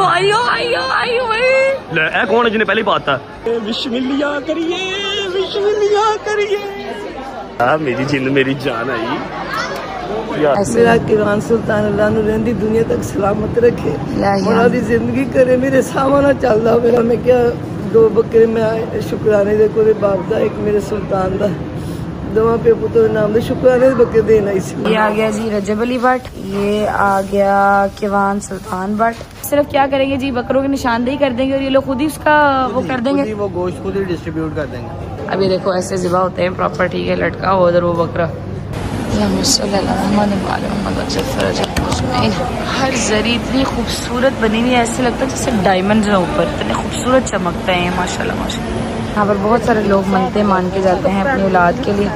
आइयो आइयो आइयो भाई ले ए कौन है जिन्हें पहले ही पाता बिस्मिल्लाह करिए, बिस्मिल्लाह करिए। मेरी जिंद मेरी जान आई मेरा किरान सुल्तान अल्लाह नु रहंदी दुनिया तक सलामत रखे, मोरा दी जिंदगी करे। मेरे सामने चलदा मेरा मैं क्या दो बकरे में शुक्राने दे कोरे बाप दा, एक मेरे सुल्तान दा, दोवां पे पुत्र नाम दे शुक्राने दे बकरे देना इसी। ये आ गया जी रजब अली भट्ट, ये आ गया किवान सुल्तान भट्ट। सिर्फ क्या करेंगे जी, बकरों की निशानदेही कर देंगे और ये लोग खुद ही उसका वो कर देंगे, वो गोश्त खुद ही डिस्ट्रीब्यूट कर देंगे। अभी देखो ऐसे ज़िबा होते हैं प्रॉपर, ठीक है, लटका हो उधर वो बकरा। हर जरी इतनी खूबसूरत बनी हुई है, ऐसे लगता है जैसे डायमंड्स हैं ऊपर, इतने खूबसूरत चमकते हैं माशाल्लाह माशाल्लाह। यहाँ पर बहुत सारे लोग मनते मान के जाते हैं अपनी औलाद के लिए।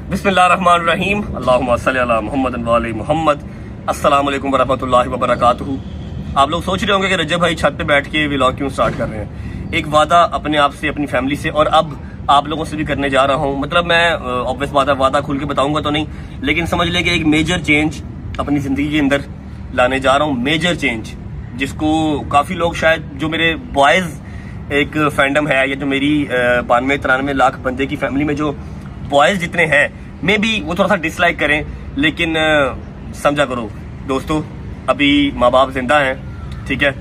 बिस्मिल्लाहिर्रहमानिर्रहीम, अल्लाहुम्मा सल्ली अला मुहम्मद व आले मुहम्मद। अस्सलाम वालेकुम वरहमतुल्लाहि वबरकातुहू। आप लोग सोच रहे होंगे कि रजब भाई छत पे बैठ के व्लॉग क्यों स्टार्ट कर रहे हैं। एक वादा अपने आप से, अपनी फैमिली से और अब आप लोगों से भी करने जा रहा हूँ। मतलब मैं ऑब्वियस बात है, वादा खुल के बताऊंगा तो नहीं, लेकिन समझ ले कि एक मेजर चेंज अपनी जिंदगी के अंदर लाने जा रहा हूँ। मेजर चेंज जिसको काफी लोग, शायद जो मेरे बॉयज एक फैंडम है, या जो मेरी 92-93 लाख बंदे की फैमिली में जो बॉयज जितने हैं, मे बी वो थोड़ा सा डिसलाइक करें, लेकिन समझा करो दोस्तों, अभी माँ बाप जिंदा हैं, ठीक है,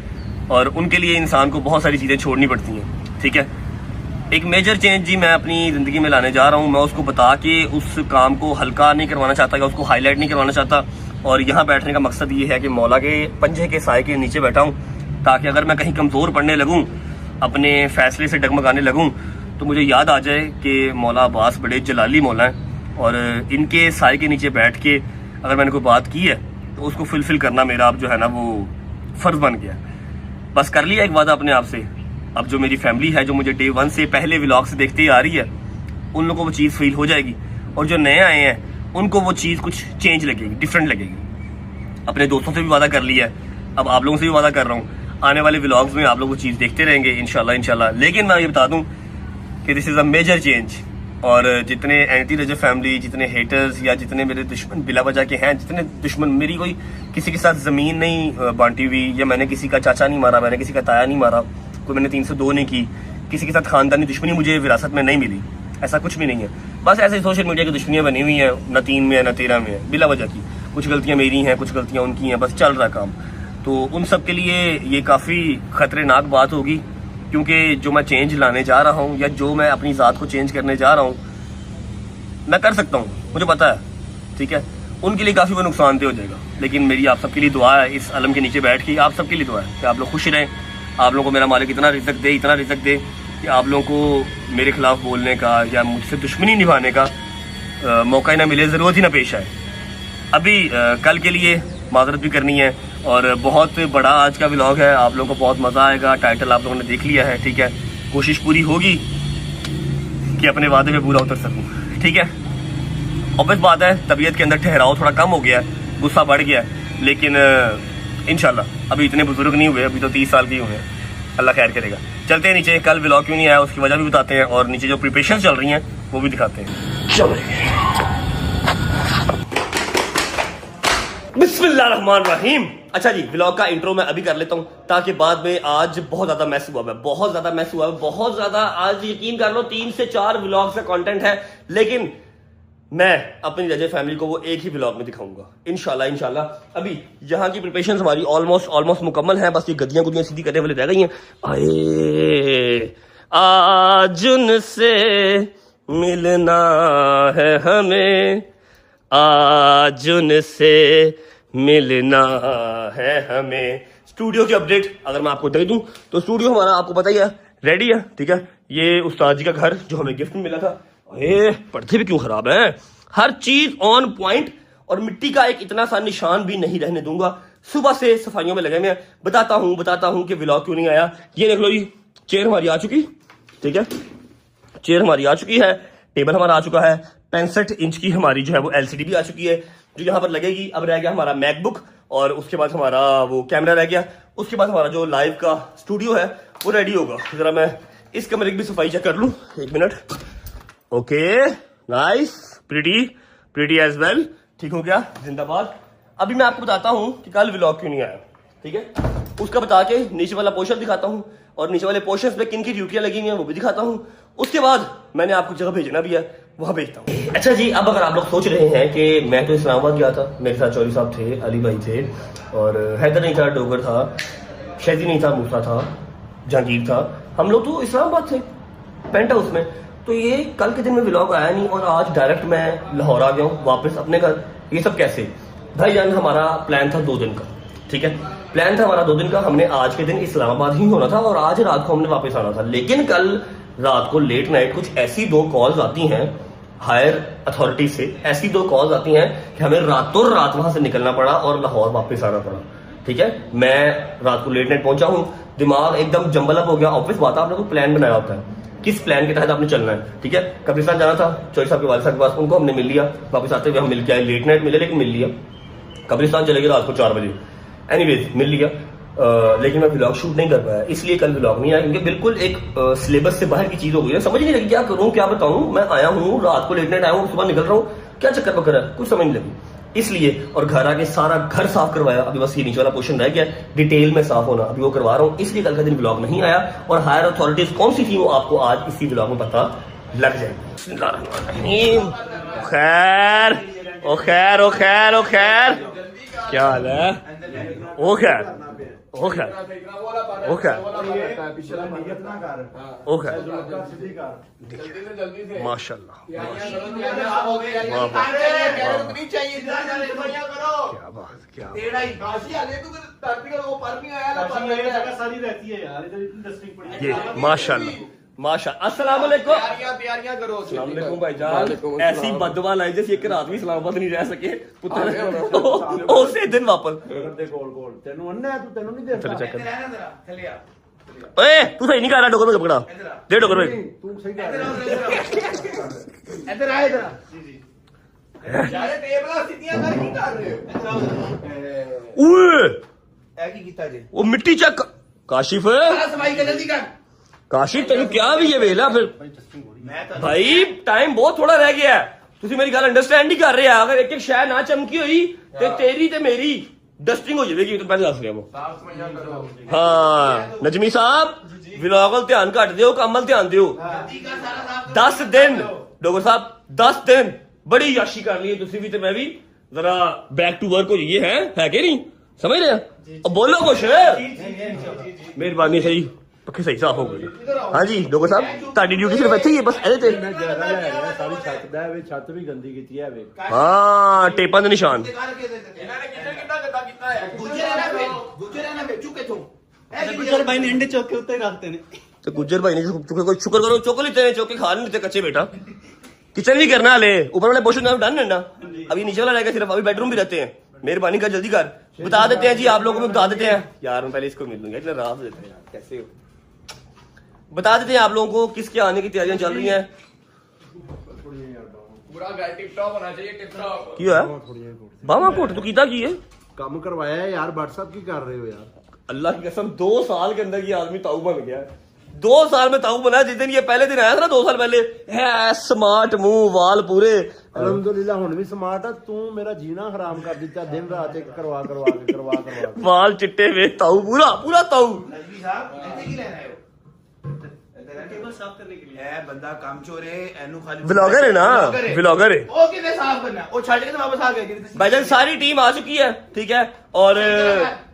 और उनके लिए इंसान को बहुत सारी चीजें छोड़नी पड़ती हैं, ठीक है। एक मेजर चेंज जी मैं अपनी जिंदगी में लाने जा रहा हूँ। मैं उसको बता के उस काम को हल्का नहीं करवाना चाहता, या उसको हाईलाइट नहीं करवाना चाहता। और यहाँ बैठने का मकसद ये है कि मौला के पंजे के साए के नीचे बैठा हूँ, ताकि अगर मैं कहीं कमजोर पड़ने लगूँ, अपने फैसले से डगमगाने लगूँ, तो मुझे याद आ जाए कि मौला अब्बास बड़े जलाली मौला हैं, और इनके साए के नीचे बैठ के अगर मैंने कोई बात की है तो उसको फुलफिल करना मेरा अब जो है ना वो फर्ज बन गया। बस कर लिया एक वादा अपने आप से। अब जो मेरी फैमिली है, जो मुझे डे 1 से पहले व्लॉग से देखते ही आ रही है, उन लोगों को वो चीज़ फील हो जाएगी, और जो नए आए हैं उनको वो चीज़ कुछ चेंज लगेगी, डिफरेंट लगेगी। अपने दोस्तों से भी वादा कर लिया है, अब आप लोगों से भी वादा कर रहा हूँ, आने वाले व्लॉग्स में आप लोग वो चीज़ देखते रहेंगे इंशाल्लाह। लेकिन मैं ये बता दूँ कि this is a major change, और जितने एंटी रजब फैमिली, जितने हेटर्स या जितने मेरे दुश्मन बिला वजह के हैं, जितने दुश्मन, मेरी कोई किसी के साथ ज़मीन नहीं बांटी हुई, या मैंने किसी का चाचा नहीं मारा, मैंने किसी का ताया नहीं मारा, कोई मैंने 302 नहीं की, किसी के साथ खानदानी दुश्मनी मुझे विरासत में नहीं मिली, ऐसा कुछ भी नहीं है। बस ऐसे सोशल मीडिया की दुश्मनियाँ बनी हुई हैं, न 3 में है न 13 में है, बिला वजह की। कुछ गलतियाँ मेरी हैं, कुछ गलतियाँ उनकी हैं, बस चल रहा काम। तो उन सब के लिए ये काफ़ी खतरनाक बात होगी, क्योंकि जो मैं चेंज लाने जा रहा हूँ, या जो मैं अपनी ज़ात को चेंज करने जा रहा हूँ, मैं कर सकता हूँ, मुझे पता है, ठीक है। उनके लिए काफ़ी वो नुकसानदेह हो जाएगा, लेकिन मेरी आप सबके लिए दुआ है, इस अलम के नीचे बैठ के आप सबके लिए दुआ है कि आप लोग खुश रहें, आप लोगों को मेरा मालिक इतना रिज़्क़ दे, इतना रिज़्क़ दे कि आप लोगों को मेरे खिलाफ बोलने का या मुझसे दुश्मनी निभाने का मौका ही ना मिले, ज़रूरत ही ना पेश आए। अभी कल के लिए माजरत भी करनी है, और बहुत बड़ा आज का व्लॉग है, आप लोगों को बहुत मज़ा आएगा। टाइटल आप लोगों ने देख लिया है, ठीक है। कोशिश पूरी होगी कि अपने वादे पे पूरा उतर सकूं, ठीक है। ऑब्वियस बात है, तबीयत के अंदर ठहराव थोड़ा कम हो गया है, गुस्सा बढ़ गया है, लेकिन इंशाल्लाह अभी इतने बुजुर्ग नहीं हुए, अभी तो 30 साल के हुए हैं, अल्लाह खैर करेगा। चलते हैं नीचे, कल व्लॉग क्यों नहीं आया उसकी वजह भी बताते हैं, और नीचे जो प्रिपरेशन चल रही हैं वो भी दिखाते हैं। चलो बिस्मिल्लाहिर्रहमानिर्रहीम। अच्छा जी, व्लॉग का इंट्रो मैं अभी कर लेता हूँ, ताकि बाद में, आज बहुत ज्यादा मैस हुआ है, बहुत ज्यादा मैस हुआ है, बहुत ज्यादा। आज यकीन कर लो 3 से 4 व्लॉग का कंटेंट है, लेकिन मैं अपनी रजब फैमिली को वो एक ही व्लॉग में दिखाऊंगा इंशाल्लाह। अभी यहाँ की प्रिपरेशन हमारी ऑलमोस्ट मुकम्मल है, बस ये गद्दियां गुद्दियां सीधी करने वाली रह गई हैं। आए आज उनसे मिलना है हमें, आज उनसे मिलना है हमें। स्टूडियो की अपडेट अगर मैं आपको दे दूं तो स्टूडियो हमारा आपको पता ही है, रेडी है, ठीक है। ये उस्ताद जी का घर जो हमें गिफ्ट में मिला था। पर्दे भी क्यों खराब है, हर चीज ऑन पॉइंट, और मिट्टी का एक इतना सा निशान भी नहीं रहने दूंगा। सुबह से सफाइयों में लगे मैं बताता हूं कि व्लॉग क्यों नहीं आया। ये देख लो जी, चेयर हमारी आ चुकी, ठीक है, चेयर हमारी आ चुकी है, टेबल हमारा आ चुका है, 65 इंच की हमारी जो है वो LCD भी आ चुकी है जो यहाँ पर लगेगी। अब रह गया हमारा मैकबुक और उसके बाद हमारा वो कैमरा रह गया। उसके बाद हमारा जो लाइव का स्टूडियो है वो रेडी होगा। जरा मैं इस कमरे की भी सफाई चेक कर लूँ, 1 minute. Okay, nice, pretty as well, ठीक हो गया, जिंदाबाद। अभी मैं आपको बताता हूँ कि कल व्लॉग क्यों नहीं आया, ठीक है, उसका बता के नीचे वाला पोर्शन दिखाता हूँ और नीचे वाले पोर्शन पे किन की ड्यूटियां लगी हुई हैं वो भी दिखाता हूँ। उसके बाद मैंने आपको जगह भेजना भी है, वहां भेजता हूँ। अच्छा जी, अब अगर आप लोग सोच रहे हैं कि मैं तो इस्लामाबाद गया था, मेरे साथ चौधरी साहब थे, अली भाई थे और हैदर नहीं था, डोगर था, शहजी नहीं था, मूसा था, जहांगीर था, हम लोग तो इस्लामाबाद थे पेंट हाउस में। तो ये कल के दिन में व्लॉग आया नहीं और आज डायरेक्ट मैं लाहौर आ गया हूँ वापस अपने घर। ये सब कैसे भाईजान? हमारा प्लान था 2 दिन का, ठीक है, प्लान था हमारा 2 दिन का। हमने आज के दिन इस्लामाबाद ही होना था और आज रात को हमने वापस आना था। लेकिन कल रात को लेट नाइट कुछ ऐसी 2 कॉल्स आती हैं हायर अथॉरिटी से, ऐसी 2 कॉल्स आती हैं कि हमें रातों रात वहां से निकलना पड़ा और लाहौर वापस आना पड़ा, ठीक है। मैं रात को लेट नाइट पहुंचा हूँ, दिमाग एकदम जंबल अप हो गया। ऑब्वियस बात है, आपने कोई प्लान बनाया होता है, किस प्लान के तहत आपने चलना है, ठीक है। कब्रिस्तान जाना था चौधरी साहब के वालिद साहब के पास, उनको हमने मिल लिया, वापस आते हुए हम मिल के आए, लेट नाइट मिले लेकिन मिल लिया। कब्रिस्तान चले गए रात को 4 बजे, एनीवेज मिल लिया। लेकिन मैं व्लॉग शूट नहीं कर पाया, इसलिए कल व्लॉग नहीं आया क्योंकि बिल्कुल एक सिलेबस से बाहर की चीज हो गई है। समझ नहीं लगी क्या करूं क्या बताऊं। मैं आया हूं रात को लेट नाइट आया हूं, सुबह निकल रहा हूं, क्या चक्कर पकड़ है, कुछ समझ नहीं लगी, इसलिए। और घर आके सारा घर साफ करवाया, अभी बस ये नीचे वाला पोर्शन रह गया डिटेल में साफ होना, अभी वो करवा रहा हूँ, इसलिए कल का दिन व्लॉग नहीं आया। और हायर अथॉरिटीज कौन सी थी वो आपको आज इसी व्लॉग में पता लग जाएगी। खैर ओ खैर ओ खैर ओ खैर, क्या हाल है? ओ खैर ओ खैर ओ खैर ओ खैर, माशाल्लाह, क्या बात, क्या ये माशाल्लाह माशाल्लाह। अस्सलाम वालेकुम, तैयारियां करो। अस्सलाम वालेकुम भाईजान। ऐसी बदवा लाई जैसे एक रात भी इस्लामाबाद नहीं रह सके पुत्र उसे दिन वापस ओए तू सही नहीं कर रहा, डोगर में पकड़ा दे, डोगर में इधर आ, इधर यार टेबल सीटियां कर की कर रहे हो? ओए ए की कीता जी? वो मिट्टी चक काशिफ सफाई कर जल्दी कर। काशिफ तेन क्या भी ये वेला फिर भाई टाइम बहुत थोड़ा रह गया है, तुसी मेरी गल अंडरस्टैंड नहीं कर रहे। अगर एक एक शय ना चमकी हुई ते तेरी ते मेरी डस्टिंग हो जाएगी। तो पहले दस रहा साफ सफाई करो। हाँ नजमी साहब व्लॉग वल ध्यान घट दियो, कम वल ध्यान दियो। 10 दिन डोगर साहब 10 दिन बड़ी याशी कर ली तुसी भी ते मैं भी, जरा बैक टू वर्क हो जाइए। है कि नहीं समझ रहे हैं? अब बोलो कुछ, मेहरबानी सही पक्के सही साफ हो गए। हाँ जी डोगर साहब ताड़ी ड्यूटी सिर्फ ਇੱਥੇ ਹੀ ਹੈ बस ਇਹਦੇ ਤੇ। ਸਾਰੀ ਛੱਤ ਦਾ ਹੈ, ਛੱਤ ਵੀ ਗੰਦੀ ਕੀਤੀ ਹੈ ਵੇ। ਹਾਂ ਟੇਪਾਂ ਦੇ ਨਿਸ਼ਾਨ। ਇਹਨਾਂ ਨੇ ਕਿੰਨਾ ਗੰਦਾ ਕੀਤਾ ਹੈ। ਗੁੱਜਰ ਨਾ ਵੇਚੂ ਕਿਥੋਂ? ਗੁੱਜਰ ਭਾਈ ਨੇ ਅੰਡੇ ਚੌਕ ਕੇ ਉੱਤੇ ਰੱਖਤੇ ਨੇ। तो गुज्जर भाई ने कोई शुक्र करो चौक लेते हैं, चौके खा नहीं लेते कच्चे बेटा। किचन भी करना ले, ऊपर वाले पोर्शन डन है ना, अभी नीचे वाला रहेगा सिर्फ, अभी बेडरूम भी रहते हैं। मेहरबानी कर जल्दी कर, बता देते हैं जी आप लोगों को, बता देते हैं यार। मैं पहले इसको मिल लूंगा, इतना रात देते हैं यार, कैसे हो? बता देते हैं आप लोगों को किसके आने की तैयारियां चल रही हैं। पूरा घर टिप टॉप होना चाहिए, टिप टॉप। क्यों है बाबा कोट तू कीता की है? ਕੰਮ ਕਰਵਾਇਆ ਹੈ यार, व्हाट्सएप की कर रहे हो यार? अल्लाह की कसम 2 साल के अंदर ये आदमी ताऊ बन गया है। 2 साल में ताऊ बना। जिस दिन ये पहले दिन आया था ना 2 साल पहले, है स्मार्ट मुंह वाल पूरे। अल्हम्दुलिल्लाह ਹੁਣ ਵੀ ਸਮਾਰਟ ਆ। ਤੂੰ ਮੇਰਾ ਜੀਣਾ ਹਰਾਮ ਕਰ ਦਿੱਤਾ, ਦਿਨ ਰਾਤ ਇੱਕ ਕਰਵਾ ਕੇ वाल चिट्टे वे ताऊ पूरा पूरा ताऊ। नजमी साहब ऐसे की लेना है टेबल साफ करने के लिए? ए बंदा काम चोर है, एनु खाली व्लॉगर है ना, व्लॉगर है। ओ कितने साफ करना है? ओ छाड़ के तो वापस आ गए। भाईजान सारी टीम आ चुकी है, ठीक है, और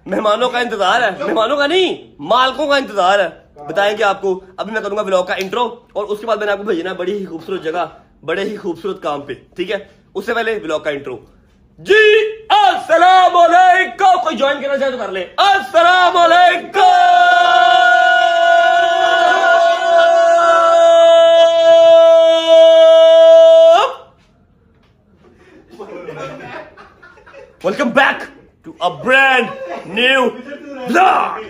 मेहमानों का इंतजार है, मेहमानों का नहीं मालकों का इंतजार है। बताएंगे आपको। अभी मैं करूंगा व्लॉग का इंट्रो और उसके बाद मैंने आपको भेजना है बड़ी ही खूबसूरत जगह, बड़े ही खूबसूरत काम पे, ठीक है। उससे पहले व्लॉग का इंट्रो जी। अस्सलाम वालेकुम, कोई ज्वाइन करना चाहे तो कर ले। अस्सलाम वालेकुम। Welcome back to a brand new vlog.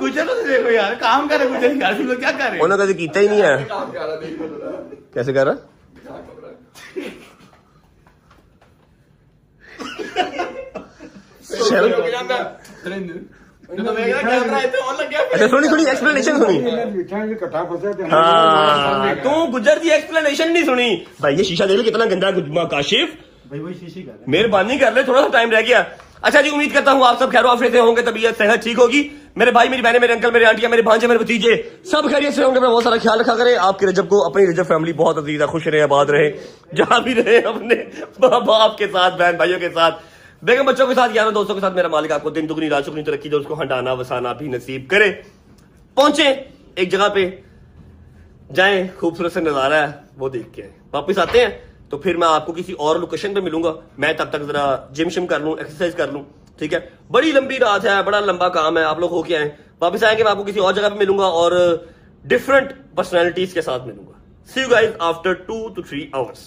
गुजर तो देखो यार, काम कर रहे गुजर यार, तुम लोग क्या कर रहे हो? उन्होंने कभी कीता ही नहीं है। कैसे कर रहा? अच्छा सुनी एक्सप्लेनेशन सुनी। हाँ तू गुजर दी एक्सप्लेनेशन नहीं सुनी भाई। ये शीशा देख लो कितना गंदा है काशिफ, मेहरबानी कर ले, थोड़ा सा टाइम रह गया। अच्छा जी, उम्मीद करता हूँ आप सब खैर आफियत से होंगे, तबीयत सेहत ठीक होगी। मेरे भाई, मेरी बहनें, मेरे अंकल, मेरे आंटियां, मेरे भांजे, मेरे भतीजे सब खैरियत से होंगे। मैं बहुत सारा ख्याल रखा करें। आपके रजब को, अपनी रजब फैमिली बहुत अजीज है, खुश रहे, आबाद रहे, जहां भी रहे, अपने बाप के साथ, बहन भाइयों के साथ, बेगम बच्चों के साथ, यारों दोस्तों के साथ। मेरा मालिक आपको दिन दुगनी रात चुगनी तरक्की दे, उसको हंडाना वसाना भी नसीब करे। पहुंचे एक जगह पे, जाएं, खूबसूरत सा नजारा है वो देख के आए, वापिस आते हैं तो फिर मैं आपको किसी और लोकेशन पे मिलूंगा। मैं तब तक जरा जिम शिम कर लूं, एक्सरसाइज कर लूं, ठीक है। बड़ी लंबी रात है, बड़ा लंबा काम है, आप लोग होके आए। वापस आएंगे, मैं आपको किसी और जगह पे मिलूंगा और डिफरेंट पर्सनैलिटीज के साथ मिलूंगा। See you guys after 2 to 3 hours.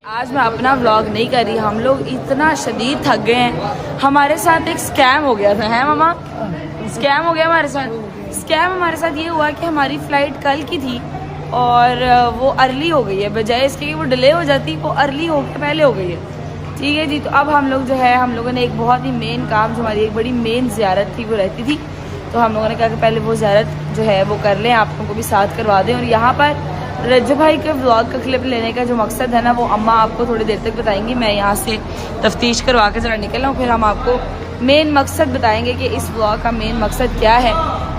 आज मैं अपना व्लॉग नहीं कर रही, हम लोग इतना शदीद थक गए हैं। हमारे साथ एक स्कैम हो गया था, है मामा? स्कैम हो गया हमारे साथ। स्कैम हमारे साथ ये हुआ कि हमारी फ्लाइट कल की थी और वो अर्ली हो गई है, बजाय इसके कि वो डिले हो जाती, वो अर्ली हो के पहले हो गई है। ठीक है जी, तो अब हम लोग जो है, हम लोगों ने एक बहुत ही मेन काम, जो हमारी एक बड़ी मेन ज़ियारत थी वो रहती थी, तो हम लोगों ने कहा कि पहले वो ज़ियारत जो है वो कर लें, आप लोगों को भी साथ करवा दें। और यहाँ पर रज्जू भाई के व्लॉग का क्लिप लेने का जो मकसद है ना, वो अम्मा आपको थोड़ी देर तक बताएंगी। मैं यहाँ से तफ्तीश करवा के ज़रा निकल आऊँ, फिर हम आपको मेन मकसद बताएंगे कि इस व्लॉग का मेन मकसद क्या है।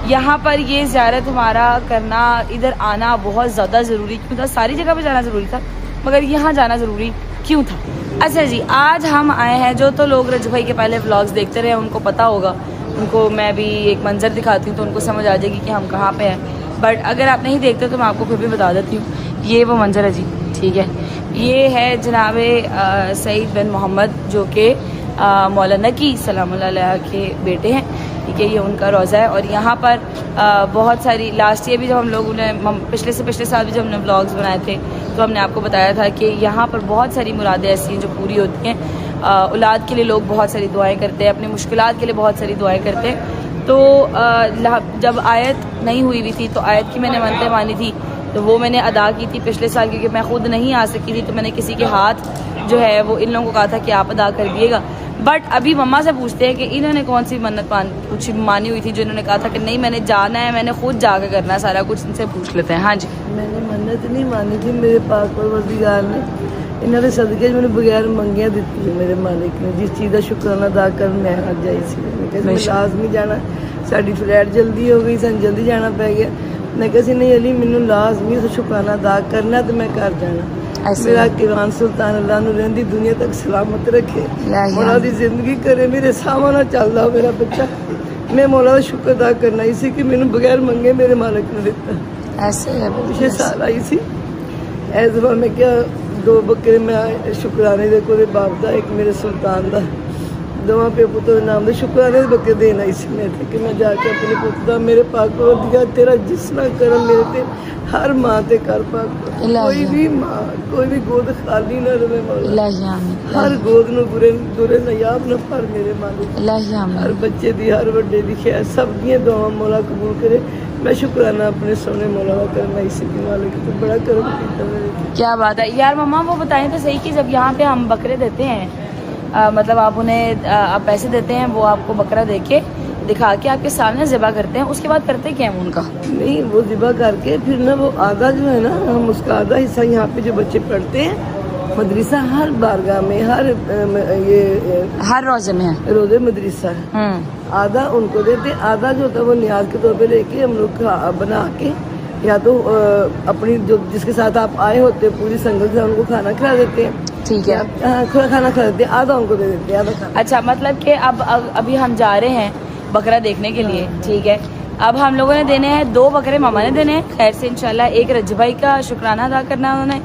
यहाँ पर ये ज़ियारत हमारा करना, इधर आना बहुत ज़्यादा ज़रूरी क्यों था? सारी जगह पे जाना ज़रूरी था, मगर यहाँ जाना ज़रूरी क्यों था? अच्छा जी, आज हम आए हैं, जो तो लोग रज्जू भाई के पहले व्लॉग्स देखते रहे उनको पता होगा, उनको मैं भी एक मंजर दिखाती हूँ तो उनको समझ आ जाएगी कि हम कहाँ पे हैं। बट अगर आप नहीं देखते तो मैं आपको फिर भी बता देती हूँ। ये वो मंजर है जी, ठीक है। ये है जनाब सईद बिन मोहम्मद, जो कि मौलाना की सलामुल्लाह अलैह के बेटे हैं, ठीक है। ये उनका रोज़ा है और यहाँ पर बहुत सारी, लास्ट ईयर भी जब हम लोगों ने, पिछले से पिछले साल भी जब हमने व्लॉग्स बनाए थे तो हमने आपको बताया था कि यहाँ पर बहुत सारी मुरादें ऐसी हैं जो पूरी होती हैं। औलाद के लिए लोग बहुत सारी दुआएं करते हैं, अपनी मुश्किलात के लिए बहुत सारी दुआएं करते हैं। तो जब आयत नहीं हुई हुई थी तो आयत की मैंने मन्नतें मानी थी, तो वो मैंने अदा की थी पिछले साल, क्योंकि मैं खुद नहीं आ सकी थी, तो मैंने किसी के हाथ जो है वो इन लोगों को कहा था कि आप अदा कर दिएगा। बट अभी मम्मा से पूछते हैं कि इन्होंने कौन सी मन्नत कुछ मानी हुई थी जो इन्होंने कहा था कि नहीं मैंने जाना है, मैंने खुद जाकर करना है सारा कुछ। इनसे पूछ लेते हैं। हाँ जी, मैंने मन्नत नहीं मानी थी, मेरे पाक परवरदिगार ने इन्हों के सदके मैंने बगैर मंगिया दी है मेरे मालिक ने, जिस चीज़ का शुक्राना अदा कर मैं अज आई सी। मैं लाजमी जाना, साड़ी फ्लाइट जल्दी हो गई, सन जल्दी जाना पै गया। मैं कहा नहीं अली मैनू लाजमी शुक्राना अदा करना तो मैं घर जाना। मेरा किरान सुल्तान अल्लाह नूं रहंदी दुनिया तक सलामत रखे, मौला दी जिंदगी करे, मेरे सामने चलदा मेरा बच्चा। मैं मौला का शुक्र अदा करना ही सी कि मैनू बगैर मंगे मेरे मालिक ने दिता। ऐसे है पिछले साल आई सी, इस बार मैं क्या 2 बकरे मैं शुक्राने दे कोले बाप दा, एक मेरे सुल्तान दा, दोवां पे पुत्र नाम दे शुक्राने दे बकरे देन आई सी मैं कि मैं जाके अपने पुत्र दा, मेरे पाक परवरदिगार तेरा जिसना करम मेरे ते हर माँ ते कर पाक, कोई भी माँ कोई भी गोद खाली ना रहे मौला, हर गोद नूं दुरे नयाब न पर मेरे मालिक, हर बच्चे दी हर वड्डे दी खैर सब दियां दुआवां मौला कबूल करे। मैं शुक्राना अपने सोने मौला का करना इसी की मालिक तो बड़ा करम कीता मेरे। क्या बात है यार। मम्मा वो बताएं तो सही कि जब यहाँ पे हम बकरे देते हैं, मतलब आप उन्हें आप पैसे देते हैं, वो आपको बकरा देके दिखा के आपके सामने ज़िबा करते हैं, उसके बाद करते क्या है उनका? नहीं, वो ज़िबा करके फिर ना वो आधा जो है ना, हम उसका आधा हिस्सा यहाँ पे जो बच्चे पढ़ते हैं मदरसा, हर बारगाह में, हर ये हर रोजे में है, रोजे मदरसा है, आधा उनको देते, आधा जो होता है वो नियाज के तौर पे लेके हम लोग बना के, या तो अपनी जो जिसके साथ आप आए होते पूरी संगत से उनको खाना खिला देते हैं, ठीक है, खाना खिला देते हैं, आधा उनको दे देते हैं, आधा खाना। अच्छा, मतलब कि अब अभी हम जा रहे हैं बकरा देखने के लिए, ठीक है। अब हम लोगों ने देने हैं 2 बकरे, मामा ने देने हैं खैर से इंशाल्लाह। एक रज्जू भाई का शुक्राना अदा करना है उन्होंने,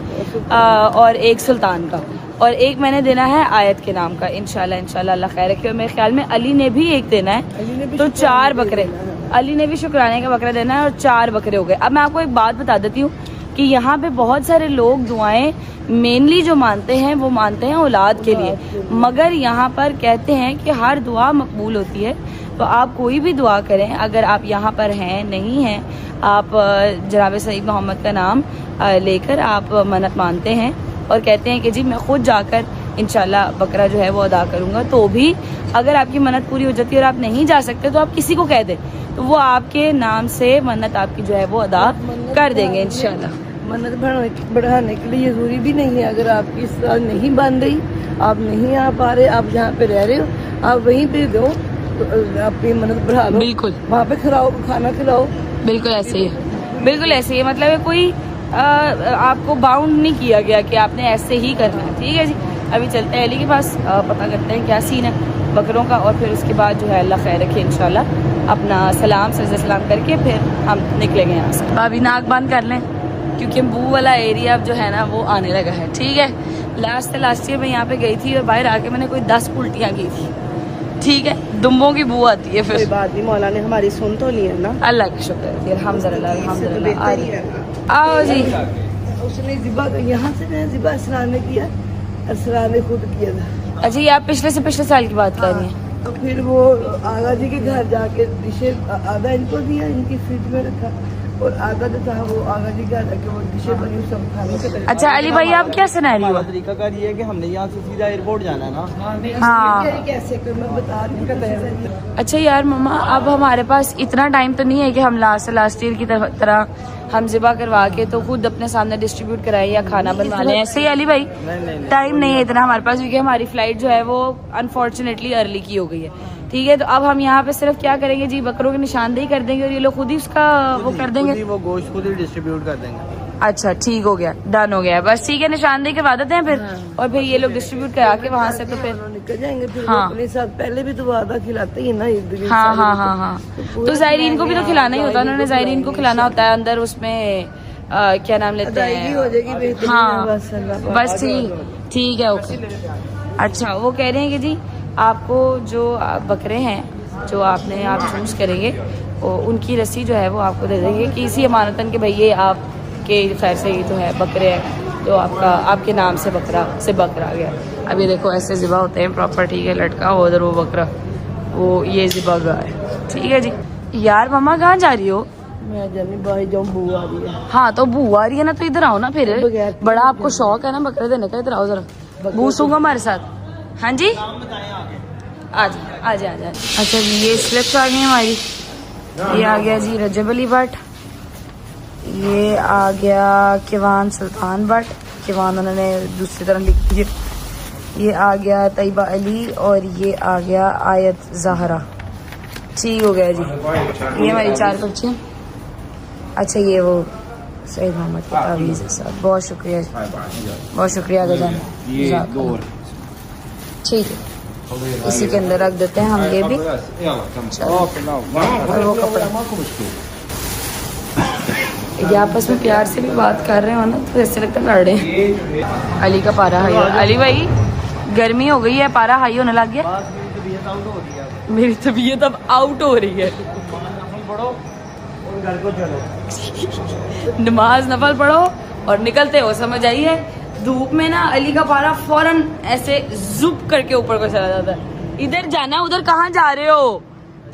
और एक सुल्तान का, और एक मैंने देना है आयत के नाम का इंशाल्लाह। इंशाल्लाह अल्लाह खैर रखे। और मेरे ख्याल में अली ने भी एक देना है, तो 4 बकरे, अली ने भी शुक्राने का बकरा देना है और 4 बकरे हो गए। अब मैं आपको एक बात बता देती हूँ कि यहाँ पे बहुत सारे लोग दुआएं मेनली जो मानते हैं वो मानते हैं औलाद के लिए, मगर यहाँ पर कहते हैं कि हर दुआ मकबूल होती है तो आप कोई भी दुआ करें, अगर आप यहाँ पर हैं नहीं हैं, आप जनाब सईद मोहम्मद का नाम लेकर आप मन्नत मानते हैं और कहते हैं कि जी मैं खुद जाकर इंशाल्लाह बकरा जो है वो अदा करूँगा, तो भी अगर आपकी मन्नत पूरी हो जाती है और आप नहीं जा सकते तो आप किसी को कह दें, तो वो आपके नाम से मन्नत आपकी जो है वो अदा कर देंगे इंशाल्लाह। मन्नत बढ़ाने के लिए जरूरी भी नहीं है, अगर आपकी इस साल नहीं बन रही, आप नहीं आ पा रहे, आप जहाँ पे रह रहे हो आप वहीं पे दो, तो आपकी मन्नत बढ़ा लो, बिल्कुल वहाँ पे खिलाओ, खाना खिलाओ। बिल्कुल ऐसे ही है, बिल्कुल ऐसे ही है, मतलब है कोई आपको बाउंड नहीं किया गया कि आपने ऐसे ही करना है। ठीक है जी, अभी चलते हैं अली के पास, पता करते हैं क्या सीन है बकरों का, और फिर उसके बाद जो है अल्लाह खैर रखे इंशाल्लाह। अपना सलाम सलाम करके फिर हम निकलेंगे यहाँ से। अभी नाक बंद कर लें क्योंकि बू वाला एरिया अब जो है ना वो आने लगा है। ठीक है, लास्ट ईयर मैं यहाँ पे गई थी और बाहर आके मैंने कोई 10 उल्टियाँ की थी। ठीक है, दुम्बों की बू आती है कोई फिर। बात नहीं, मौला ने हमारी सुन तो ली है ना, अल्लाह का शुक्र है, अल्हम्दुलिल्लाह अल्हम्दुलिल्लाह। आओ जी, उसने जिबा यहाँ से ना जिबा असरान ने किया, असरान ने खुद किया था। अच्छा ये आप पिछले से पिछले साल की बात कर रही हैं? तो फिर वो आगा जी के घर जाके डिशें आधा इनको दिया, इनकी फ्रिज में रखा, और आधा जो था वो आगा जी के घर जाके वो डिशें बनी सब खाने के। अच्छा अली भाई आप क्या सिनेरियो है? तरीका कार ये है कि हमने यहाँ से सीधा एयरपोर्ट जाना है ना। हाँ कैसे कर मैं बता नहीं। अच्छा यार मम्मा, अब हमारे पास इतना टाइम तो नहीं है कि हम लास्ट ईयर की तरह हम ज़िबा करवा के तो खुद अपने सामने डिस्ट्रीब्यूट कराएं या खाना बनवा लें, ऐसे ही अली भाई टाइम नहीं है इतना हमारे पास, क्योंकि हमारी फ्लाइट जो है वो अनफॉर्चुनेटली अर्ली की हो गई है। ठीक है, तो अब हम यहाँ पे सिर्फ क्या करेंगे जी, बकरों की निशानदेही कर देंगे और ये लोग खुद ही उसका वो कर देंगे, वो गोश्त खुद ही डिस्ट्रीब्यूट कर देंगे। अच्छा ठीक हो गया, डन हो गया, बस ठीक है, निशानदेही करवा देते हैं फिर, और फिर ये लोग डिस्ट्रीब्यूट करा के वहाँ से तो फिर निकल जाएंगे। फिर हाँ। वो अपने साथ पहले भी तो आधा खिलाते ही ना हाँ हाँ हाँ हाँ, तो जायरीन को भी तो खिलाना ही होता है, उन्होंने जायरीन को खिलाना होता है अंदर, उसमें क्या नाम लेते हैं, हो जाएगी बेहतरीन। हाँ बस अल्लाह बस ठीक है, ओके। अच्छा वो कह रहे हैं कि जी आपको जो बकरे हैं जो आपने आप चूज करेंगे उनकी रस्सी जो है वो आपको दे देंगे कि इसी अमानतन के भैया आपके खैर से ही तो है बकरे हैं, तो आपके नाम से बकरा आ गया। अभी देखो ऐसे ज़िबा होते हैं प्रॉपर, ठीक है, लटका हो उधर वो बकरा, वो ये ज़िबा गाय। ठीक है जी। यार मम्मा कहाँ जा रही हो? मैं जानी भाई जाऊँ, बू आ रही है। हाँ तो बू आ रही है ना, तो इधर आओ ना फिर, बगैर बड़ा आपको शौक है ना बकरे देने का, इधर आओ जरा, बूसूंगा हमारे साथ। हाँ जी आजा। अच्छा जी ये स्लिप्स आ गई हमारी, ये आ गया जी रजब अली भट्ट, ये आ गया किवान सुल्तान भट्ट, किवान उन्होंने दूसरी तरह लिख दी, ये आ गया तैयबा अली, और ये आ गया आयत जहरा। ठीक हो गया जी, ये हमारी 4 बच्चे। अच्छा ये वो सईद मोहम्मद की तावीज़ है साहब, बहुत शुक्रिया, बहुत शुक्रिया गजान। ठीक है, इसी के अंदर रख देते हैं हम ये भी। और वो कपड़ा ये आपस में प्यार से भी बात कर रहे हो ना, तो ऐसे लगता है लड़ रहे हैं। अली का पारा हाई, अली भाई गर्मी हो गई है, पारा हाई होने लग गया, मेरी तबीयत अब आउट हो रही है। नमाज नफल पढ़ो और निकलते हो, समझ आई है। धूप में ना अली का पारा फौरन ऐसे जुप करके ऊपर को चला जाता है। इधर जाना, उधर कहाँ जा रहे हो?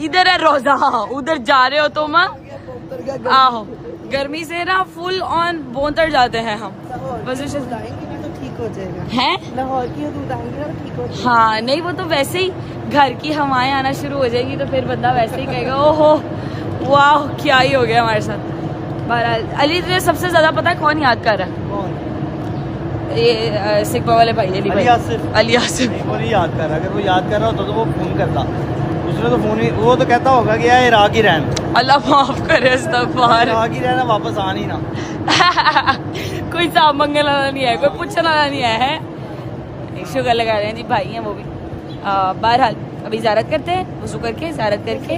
इधर है रोजा, उधर जा रहे हो तुम? आहो, गर्मी से ना फुल ऑन बोंतर जाते हैं हम। बस ठीक हो जाएगा हैं, लाहौर की हदूद आएंगी ना, ठीक हो जाएगा। हाँ नहीं वो तो वैसे ही घर की हवाएं आना शुरू हो जाएगी तो फिर बंदा वैसे ही कहेगा ओहो वाह क्या ही हो गया हमारे साथ। बहरहाल अली तुझे सबसे ज्यादा पता है कौन याद कर रहा है? ये सिकवा वाले भाई अली आसिफ। वो नहीं याद कर रहा, अगर वो याद कर रहा होता तो वो फोन करता, उसने तो फोन ही, वो तो कहता होगा कि यार इराक ही रहना, अल्लाह माफ करे, इस्तग़फ़ार, इराक ही रहना, वापस आ नहीं ना। कोई साफ मंगने वाला नहीं है, कोई पूछने वाला नहीं है। शुगर लगा रहे हैं जी, भाई हैं वो भी। बहरहाल अभी ज़ियारत करते हैं, वज़ू करके ज़ियारत करके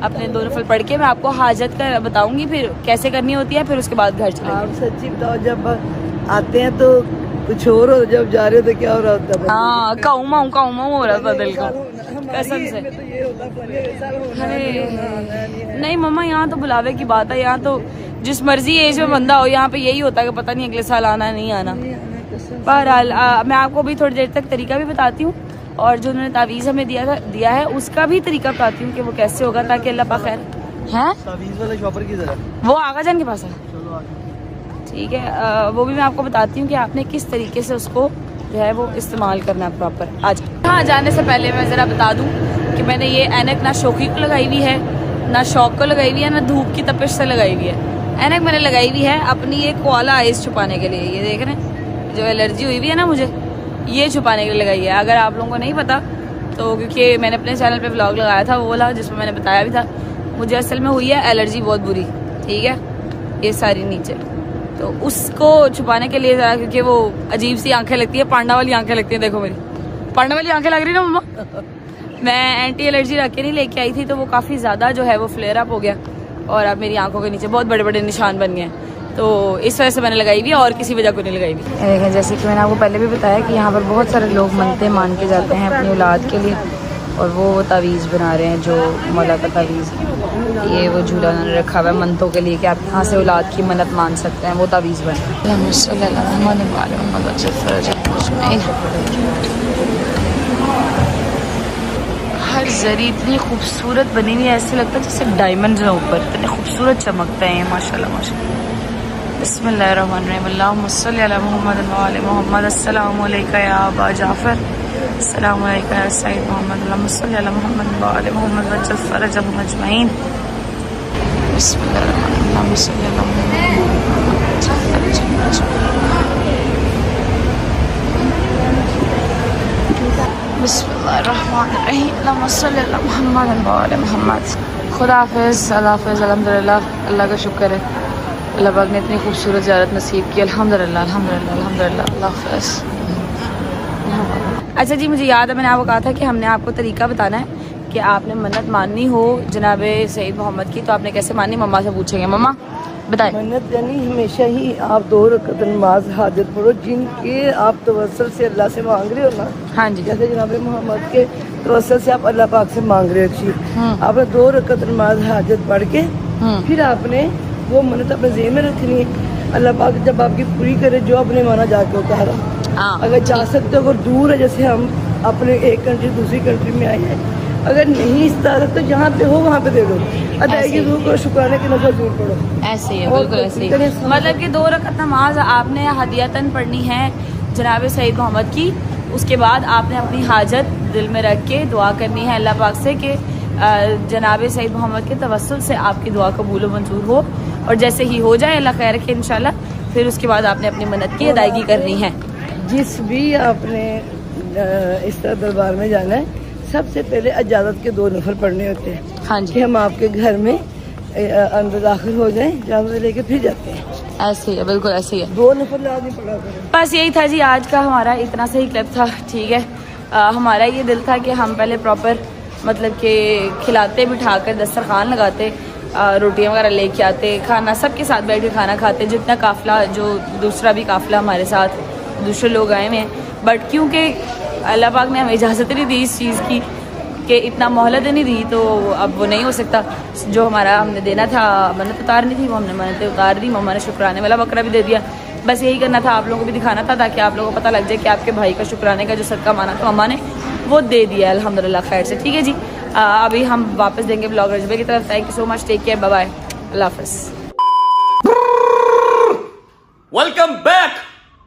अपने 2 नफल पढ़ के मैं आपको हाजत का बताऊंगी फिर कैसे करनी होती है, फिर उसके बाद घर चलेंगे। आप सच्ची बताओ, जब आते हैं तो कुछ और हो, जब जा रहे हो तो क्या हो रहा होता है? हाँ काऊ हो रहा था दिल का कसम से। अरे नहीं मम्मा, यहाँ तो बुलावे की बात है, यहाँ तो जिस मर्जी एज में बंदा हो यहाँ पे यही होता है कि पता नहीं अगले साल आना नहीं आना। बहरहाल मैं आपको भी थोड़ी देर तक तरीका भी बताती हूँ और जो उन्होंने तावीज़ हमें दिया है उसका भी तरीका बताती हूँ कि वो कैसे होगा, ताकि अल्लाह पाक खैर हैं। तावीज़ वाले शॉपर की तरह वो आगा जान के पास है, ठीक है। वो भी मैं आपको बताती हूँ कि आपने किस तरीके से उसको जो है वो इस्तेमाल करना है प्रॉपर। आज हाँ, जाने से पहले मैं ज़रा बता दूँ कि मैंने ये ऐनक ना शौकी को लगाई हुई है, ना शौक को लगाई हुई है, ना धूप की तपिश से लगाई हुई है। ऐनक मैंने लगाई हुई है अपनी ये कोआला आइज छुपाने के लिए। ये देख रहे हैं, जो एलर्जी हुई हुई है ना मुझे, ये छुपाने के लिए लगाई है। अगर आप लोगों को नहीं पता तो, क्योंकि मैंने अपने चैनल पे व्लॉग लगाया था वो वाला, जिसमें मैंने बताया भी था, मुझे असल में हुई है एलर्जी बहुत बुरी, ठीक है, ये सारी नीचे, तो उसको छुपाने के लिए ज़रा, क्योंकि वो अजीब सी आंखें लगती है, पांडा वाली आंखें लगती हैं। देखो मेरी पांडा वाली आंखें लग रही ना मम्मा। मैं एंटी एलर्जी रख के नहीं लेके आई थी, तो वो काफ़ी ज़्यादा जो है वो फ्लेयर अप हो गया और अब मेरी आंखों के नीचे बहुत बड़े बड़े निशान बन गए, तो इस वजह से मैंने लगाई हुई और किसी वजह को नहीं लगाई हुई। देखें, जैसे कि मैंने आपको पहले भी बताया कि यहाँ पर बहुत सारे लोग मनते मान के जाते हैं अपनी औलाद के लिए, और वो तावीज़ बना रहे हैं, जो मौला का तावीज़ है। ये वो झूला उन्होंने रखा हुआ है मनतों के लिए कि आप यहाँ से औलाद की मन्नत मान सकते हैं, वो तावीज़ बना। हर जरी इतनी खूबसूरत बनी हुई है, ऐसे लगता है जैसे डायमंड है ऊपर, इतने खूबसूरत चमकते हैं ये, माशाल्लाह माशाल्लाह। बिस्मिल्लाहिर्रहमानिर्रहीम, अल्लाहुम्मा सल्ली अला मुहम्मद व आले मुहम्मद। अस्सलामु अलैका या अबा जाफर, अस्सलामु अलैका या सैयद मोहम्मद, अल्लाहुम्मा सल्ली अला मुहम्मद व आले मुहम्मद वज्जल फरजहुम अजमईन। बिस्मिल्लाहिर्रहमानिर्रहीम, अल्लाहुम्मा सल्ली अला मुहम्मद वज्जल फरजहुम अजमईन। बिस्मिल्लाहिर्रहमानिर्रहीम, अल्लाहुम्मा सल्ली अला मुहम्मद व आले मुहम्मद। खुदा हाफिज़, अल्लाह हाफिज़, अल्हम्दुलिल्लाह, अल्लाह का शुक्र है, अल्लाह पाक ने इतनी खूबसूरत ज़ियारत नसीब की, अल्हम्दुलिल्लाह अल्हम्दुलिल्लाह अल्हम्दुलिल्लाह, अल्लाह हाफिज़। अच्छा जी, मुझे याद है मैंने आपको कहा था कि हमने आपको तरीका बताना है कि आपने मन्नत माननी हो जनाबे सईद मोहम्मद की, तो आपने कैसे माननी, मम्मा से पूछेंगे। मम्मा बताएं। मन्नत यानी हमेशा ही आप 2 रकात नमाज हाजिर पढ़ो, जिनके आप तवस्सुल से अल्लाह से मांग रहे हो ना। हाँ जी, जैसे जनाब मोहम्मद के तवस्सुल से आप अल्लाह पाक से मांग रहे हो, आपने 2 रकात नमाज हाजिर पढ़ के फिर आपने वो मन्नत अपने ज़हन में रखनी है। अल्लाह पाक जब आपकी पूरी करे, जो आपने माना जाके उतारा, अगर जा सकते हो, अगर दूर है, जैसे हम अपने एक कंट्री दूसरी कंट्री में आए हैं, अगर नहीं इस तरह तो जहाँ पे हो वहाँ पे दे दो, अदायगी जरूर करो, शुक्राने की नफल जरूर पढ़ो। ऐसे ही है, बिल्कुल ऐसे ही, मतलब कि 2 रकात नमाज आपने हदियतन पढ़नी है जनाब सईद मोहम्मद की। उसके बाद आपने अपनी हाजत दिल में रख के दुआ करनी है अल्लाह पाक से कि जनाब सईद मोहम्मद के तवस्सुल से आपकी दुआ कबूल मंजूर हो, और जैसे ही हो जाए अल्लाह खैर रखे इंशाल्लाह, फिर उसके बाद आपने अपनी मन्नत की अदायगी करनी है। जिस भी आपने इस तरह दरबार में जाना है, सबसे पहले इजाज़त के 2 नफल पढ़ने होते हैं। हाँ जी, कि हम आपके घर में अंदर दाखिल हो जाएं, इजाज़त लेके फिर जाते हैं। ऐसे ही है, बिल्कुल ऐसे ही है। 2 नफल लाज़मी पढ़ा करें। बस यही था जी आज का हमारा इतना सही क्लिप था, ठीक है। हमारा ये दिल था कि हम पहले प्रॉपर मतलब कि खिलाते, बिठाकर दस्तरखान लगाते, रोटियां वगैरह लेके आते, खाना सबके साथ बैठ के खाना खाते, जितना काफ़िला, जो दूसरा भी काफ़िला हमारे साथ दूसरे लोग आए हुए हैं, बट क्योंकि अल्लाह पाक ने हमें इजाज़त नहीं दी इस चीज़ की कि इतना मोहलत नहीं दी, तो अब वो नहीं हो सकता। जो हमारा हमने देना था, मन्नत उतारनी थी, वो हमने मन्नतें उतार दी। मम्मा ने शुक्राने वाला बकरा भी दे दिया। बस यही करना था, आप लोगों को भी दिखाना था, ताकि आप लोगों को पता लग जाए कि आपके भाई का शुक्राने का जो सदका माना था मम्मा ने, वो दे दिया अल्हम्दुलिल्लाह खैर से, ठीक है जी। अभी हम वापस देंगे ब्लॉग रजबे की तरफ। Thank you so much, take care, bye bye, अल्लाह हाफिज़। Welcome back.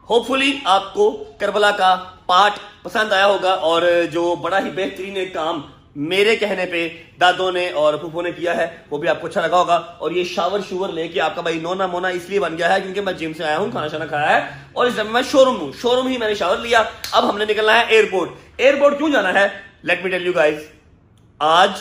होपफुली आपको करबला का पार्ट पसंद आया होगा, और जो बड़ा ही बेहतरीन एक काम मेरे कहने पे दादों ने और फूफो ने किया है, वो भी आपको अच्छा लगा होगा। और ये शावर शूवर लेके आपका भाई नोना मोना इसलिए बन गया है क्योंकि मैं जिम से आया हूँ, खाना शाना खाया है, और इस समय मैं शोरूम हूँ, शोरूम ही मैंने शावर लिया। अब हमने निकलना है एयरपोर्ट। एयरपोर्ट क्यों जाना है, let me tell you guys. आज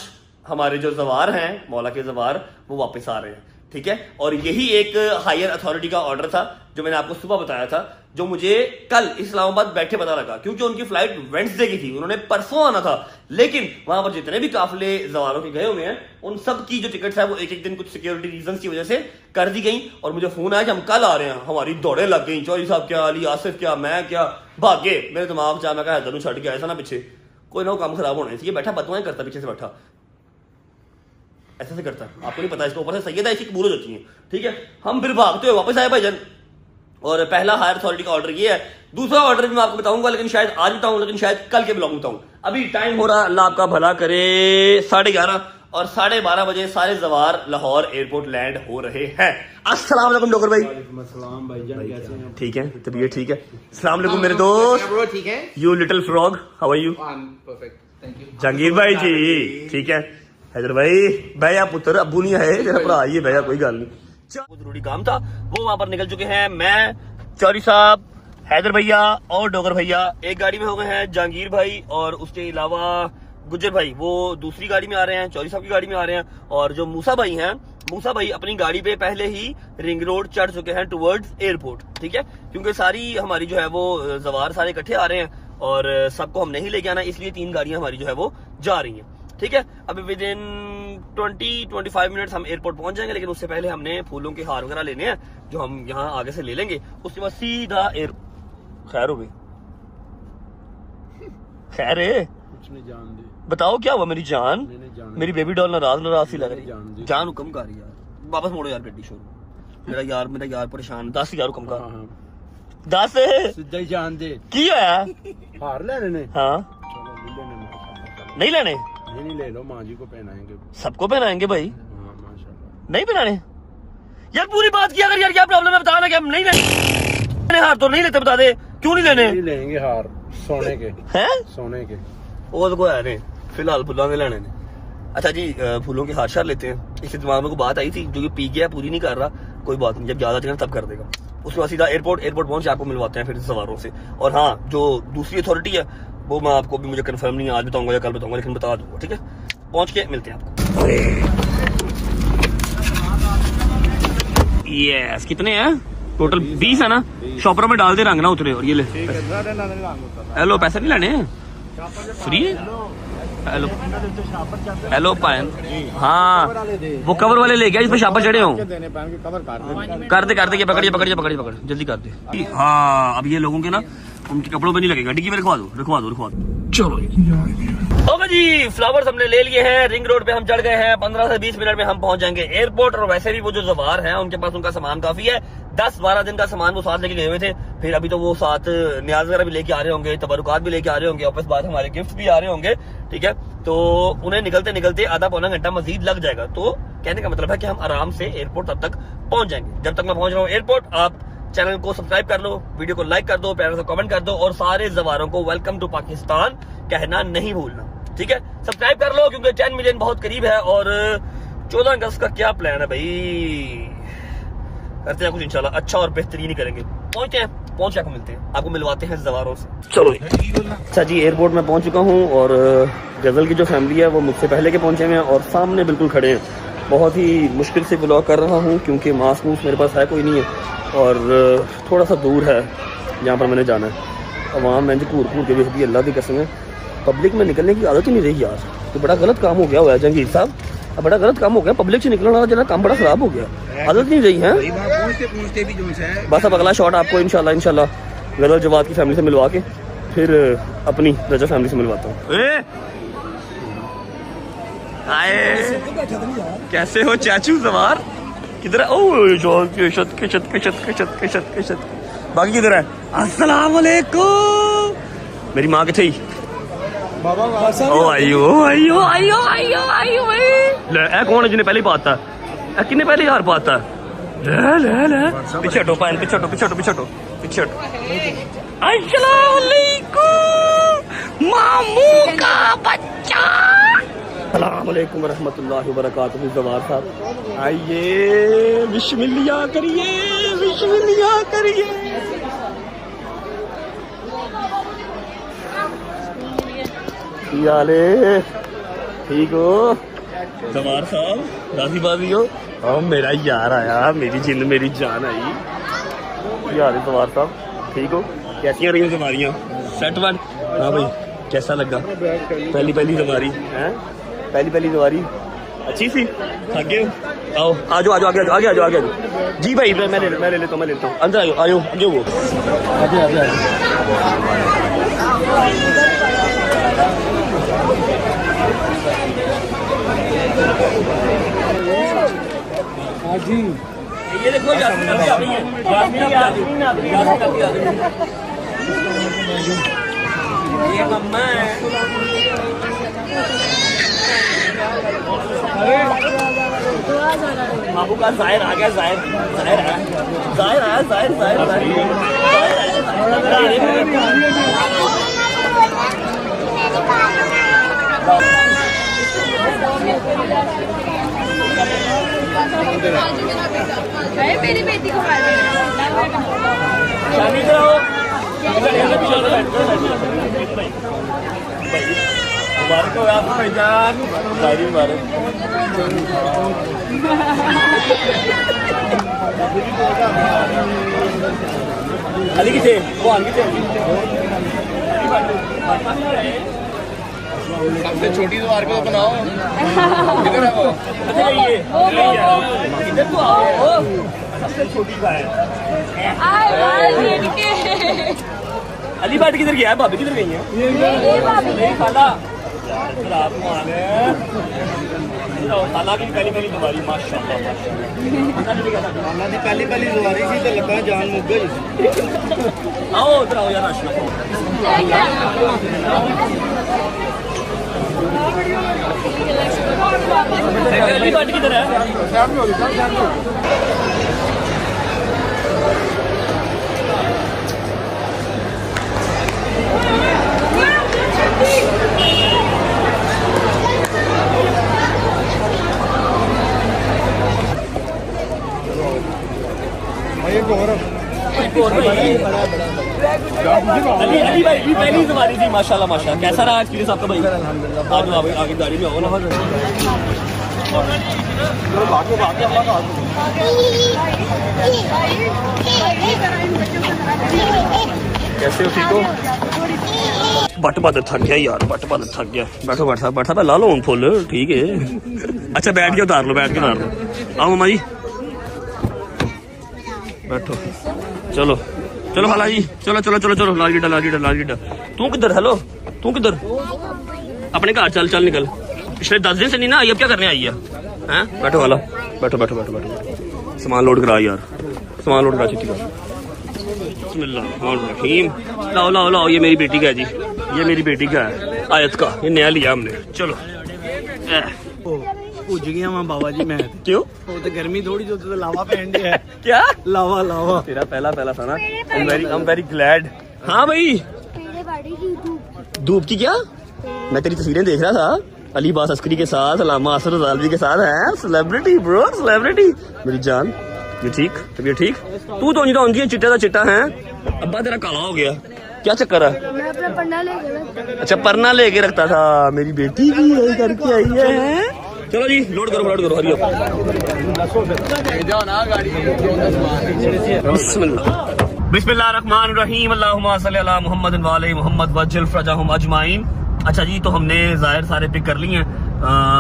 हमारे जो जवार हैं, मौला के जवार, वो वापस आ रहे हैं, ठीक है। और यही एक हायर अथॉरिटी का ऑर्डर था जो मैंने आपको सुबह बताया था, जो मुझे कल इस्लामाबाद बैठे पता लगा, क्योंकि उनकी फ्लाइट वेडनेसडे की थी, उन्होंने परसों आना था। लेकिन वहां पर जितने भी काफिले जवारों के गए हुए हैं, उन सब की जो टिकट है वो एक एक दिन कुछ सिक्योरिटी रीजन की वजह से कर दी गई। और मुझे फोन आया कि हम कल आ रहे हैं। हमारी दौड़े लग गई, चौधरी साहब क्या, अली आसिफ क्या, मैं क्या, भागे। मेरे दिमाग चाह, मैं कहा हैदर छड़ के आया था ना पीछे, कोई ना काम खराब होने चाहिए, बैठा बतवाएं करता पीछे से बैठा, ऐसा से करता है, आपको नहीं पता, इसके ऊपर से सैयद ऐसी कबूल हो जाती है, ठीक है। हम फिर भागते हुए वापस आए भाईजान। और पहला हायर अथॉरिटी का ऑर्डर ये है दूसरा ऑर्डर भी मैं आपको बताऊंगा, लेकिन शायद आज बताऊं, लेकिन शायद कल के ब्लॉग में बताऊं। अभी टाइम हो रहा, अल्लाह आपका भला करे, 11:30 और 12:30 बजे सारे जवार लाहौर एयरपोर्ट लैंड हो रहे हैं। अस्सलाम वालेकुम डॉक्टर भाई। अस्सलाम भाईजान, कैसे हैं? ठीक है, तबीयत ठीक है। अस्सलाम वालेकुम मेरे दोस्त। ब्रो ठीक है? You little frog, how are you? Perfect, thank you. Jahangir भाई जी ठीक है। हैदर भाई भैया पुत्र अबू नहीं है तेरा भरा, ये भैया कोई गल नहीं, बहुत जरूरी काम था वो वहां पर निकल चुके हैं। मैं, चौधरी साहब, हैदर भैया और डोगर भैया एक गाड़ी में हो गए हैं। जहांगीर भाई और उसके अलावा गुज्जर भाई वो दूसरी गाड़ी में आ रहे हैं, चौधरी साहब की गाड़ी में आ रहे हैं। और जो मूसा भाई हैं, मूसा भाई अपनी गाड़ी पे पहले ही रिंग रोड चढ़ चुके हैं टुवर्ड्स एयरपोर्ट, ठीक है, क्योंकि सारी हमारी जो है वो जवार सारे इकट्ठे आ रहे हैं और सबको हम नहीं लेके आना, इसलिए 3 गाड़ियां हमारी जो है वो जा रही हैं, ठीक है। अभी विद इन 20-25 मिनट्स हम एयरपोर्ट पहुंच जाएंगे, लेकिन उससे पहले हमने फूलों के हार वगैरह लेने हैं जो हम यहाँ आगे से ले लेंगे, उसके बाद सीधा एयर। खैर हो गई, खैर है, कुछ नहीं, जान दे। बताओ क्या हुआ मेरी जान? मैंने जान मेरी बेबी डॉल नाराज सी लग रही जान है। दी। जान हुक्म कर यार, वापस मोड़ो यार गड्डी शोर। मेरा यार परेशान। 10,000 हुक्म हाँ, कर। हाँ। 10 सीधा ही जान दे। की होया? हार लेने ने? हाँ, चलो ले लेने माशाल्लाह। नहीं लेने, नहीं ले लो, माँ जी को पहनाएंगे। सबको पहनाएंगे भाई, हाँ माशाल्लाह। नहीं पहनाने यार, पूरी बात किया अगर यार, क्या प्रॉब्लम है बता ना, क्या नहीं लेने हार? तो नहीं लेते, बता दे क्यों नहीं लेने? नहीं लेंगे हार, सोने के। हैं? सोने के। वो तो कोई है नहीं, फिलहाल फूलों के लेने ने। अच्छा जी, फूलों के हार शार लेते हैं। इससे दिमाग में को बात आई थी, जो कि पी गया, पूरी नहीं कर रहा, कोई बात नहीं, जब ज्यादा चाहिए तब कर देगा। उसके बाद सीधा एयरपोर्ट पहुंच के आपको मिलवाते हैं फिर सवारों से। और हाँ, जो दूसरी अथॉरिटी है वो मैं आपको भी, मुझे कंफर्म नहीं है, आज बताऊंगा या कल बताऊंगा, लेकिन बता दूंगा, ठीक है। पहुंच के मिलते हैं आपको। यस, कितने हैं टोटल? 20 है ना? शॉपर में डाल दे, रंग ना उतरे। और ये ले, हेलो, पैसे नहीं लेने, फ्री है। हेलो हेलो पायन, हाँ वो कवर वाले ले गया जिसपे शापर चढ़े हो, कर दे पकड़ जल्दी कर दे। हाँ, अब ये लोगों के ना उनके कपड़ों पे नहीं लगेगा, डिग्गी में रखवा दो। चलो ओके जी, फ्लावर्स हमने ले लिए हैं, रिंग रोड पे हम चढ़ गए हैं। 15 से 20 मिनट में हम पहुंच जाएंगे एयरपोर्ट। और वैसे भी वो जो जवार हैं उनके पास उनका सामान काफी है, 10-12 दिन का सामान वो साथ लेके गए हुए थे। फिर अभी तो वो साथ न्याज वगैरह भी लेके आ रहे होंगे, तबरुकात भी लेके आ रहे होंगे, वापस बाद हमारे गिफ्ट भी आ रहे होंगे, ठीक है। तो उन्हें निकलते आधा पौना घंटा मजीद लग जाएगा। तो कहने का मतलब है कि हम आराम से एयरपोर्ट तब तक पहुंच जाएंगे। जब तक मैं पहुंच रहा हूँ एयरपोर्ट, आप चैनल को सब्सक्राइब कर लो, वीडियो को लाइक कर दो, प्यारा सा कमेंट कर दो, और सारे जवारों को वेलकम टू पाकिस्तान कहना नहीं भूलना, ठीक है। सब्सक्राइब कर लो क्योंकि 10 मिलियन बहुत करीब है। और 14 अगस्त का क्या प्लान है भाई? करते हैं कुछ इंशाल्लाह अच्छा और बेहतरीन ही करेंगे। पहुंचते हैं, पहुंच के मिलते हैं, आपको मिलवाते हैं जवारों से। चलो अच्छा जी, एयरपोर्ट में पहुंच चुका हूं और गजल की जो फैमिली है वो मुझसे पहले के पहुंचे हुए हैं और सामने बिल्कुल खड़े हैं। बहुत ही मुश्किल से ब्लॉग कर रहा हूं क्योंकि मास्क मेरे पास है कोई नहीं है और थोड़ा सा दूर है जहाँ पर मैंने जाना है। वहाँ मैं घूर के देख दी, अल्लाह की कसम है, पब्लिक में निकलने की आदत ही नहीं रही यार। तो बड़ा गलत काम हो गया हुआ है जहांगीर साहब, अब बड़ा गलत काम हो गया, पब्लिक से निकलना जरा काम बड़ा खराब हो गया, आदत नहीं रही है। पहुंचते भी जो है। बस अब अगला शॉट आपको इंशाल्लाह गजल जवाद की फैमिली से मिलवा के फिर अपनी रजा फैमिली से मिलवाता हूँ। कैसे हो चाचू जवार? किधर है? बाकी किधर है? अस्सलाम वालेकुम। मेरी माँ किथे? ओ आइयो ले, ए कौन है जिन्हें पहले पाता है? किन्ने पहले यार पाता है? ले पीछे हटो पाइन, पीछे हटो। अस्सलाम वालेकुम मामू का बच्चा। अस्सलाम वालेकुम रहमतुल्लाहि व बरकातहू। जवार साहब आइए, बिस्मिल्लाह करिए। याले ठीक हो जवार साहब? राजी बाजी हो? और मेरा यार आया, मेरी जिंद मेरी जान आई। यार जवार साहब ठीक हो? कैसी रही जवारियाँ? Set one? हाँ भाई, कैसा लगा? पहली जवारी है, पहली जवारी अच्छी सी? आगे आओ, आगे जी भाई, मैं ले लेता हूँ। अंदर आयो आगे वो आगे जी। ये देखो यास्मीन आ गई है। ये मम्मा है। बाबू का जाहिर आ गया, जाहिर आया, मेरी बेटी को शादी कराओ। मुबारक हो आपको भाईजान, शादी मुबारक। अली किथे वो आगे सबसे छोटी द्वार को बनाओ। किधर है वो? इधर तो आओ, सबसे छोटी का है। अली बाट किधर गया है? भाभी किधर गई है? नहीं खाला, आप मान खाला की पहली तुम्हारी माशाल्लाह खाना दी पहली दुआरी सी तो लगा जान मुक गई। आओ उधर आओ यार, अशरफ अली बाट किधर है? अली भाई भी पहली सवारी थी माशाल्लाह माशाल्लाह। कैसा रहा एक्सपीरियंस आपका भाई? आगे गाड़ी में आओ ना। कैसे हो, ठीक हो? बट थक गया यार, बट थक गया। बैठो बैठा ला लो फुल, ठीक है। अच्छा बैठ के उतार लो, आओ मामा जी बैठो। चलो खाला जी, चलो लाल गिड्डा। तू किधर? हेलो तू किधर? अपने घर चल निकल। पिछले 10 दिन से नहीं ना आई, अब क्या करने आई है? हैं? बैठो खाला, बैठो। सामान लोड करा यार, सामान लोड करा छुट्टी कर। बिस्मिल्लाहिर्रहमानिर्रहीम। लाओ, ये मेरी बेटी का है जी, ये मेरी बेटी का है, आयत का। ये नया लिया हमने। चलो भुज गया वहाँ बाबा जी मैं। क्यों? वो तो गर्मी थोड़ी जो तो लावा पहन दिया है। क्या लावा तेरा पहला था ना। I am very glad. हाँ भाई, धूप की क्या? मैं तेरी तस्वीरें देख रहा था अली बास अस्करी के साथ, अलामा असर रज़ालवी के साथ। है सेलिब्रिटी ब्रो, सेलिब्रिटी। मेरी जान, ये ठीक? तबीयत ठीक? तू तो नहीं चिट्टा है। अब्बा तेरा काला हो गया, क्या चक्कर है? मैं अपना पन्ना लेके रखता। अच्छा पन्ना लेके रखता था। मेरी बेटी भी यही करके आई है। चलो जी लोड करो हरी बिस्मिल्लाहिर्रहमानिर्रहीम। अल्लाहुम्मा सल्ली अला मुहम्मद व आले मुहम्मद वज्जल फरजाहुम अजमाइन। अच्छा जी, तो हमने जाहिर सारे पिक कर लिए हैं,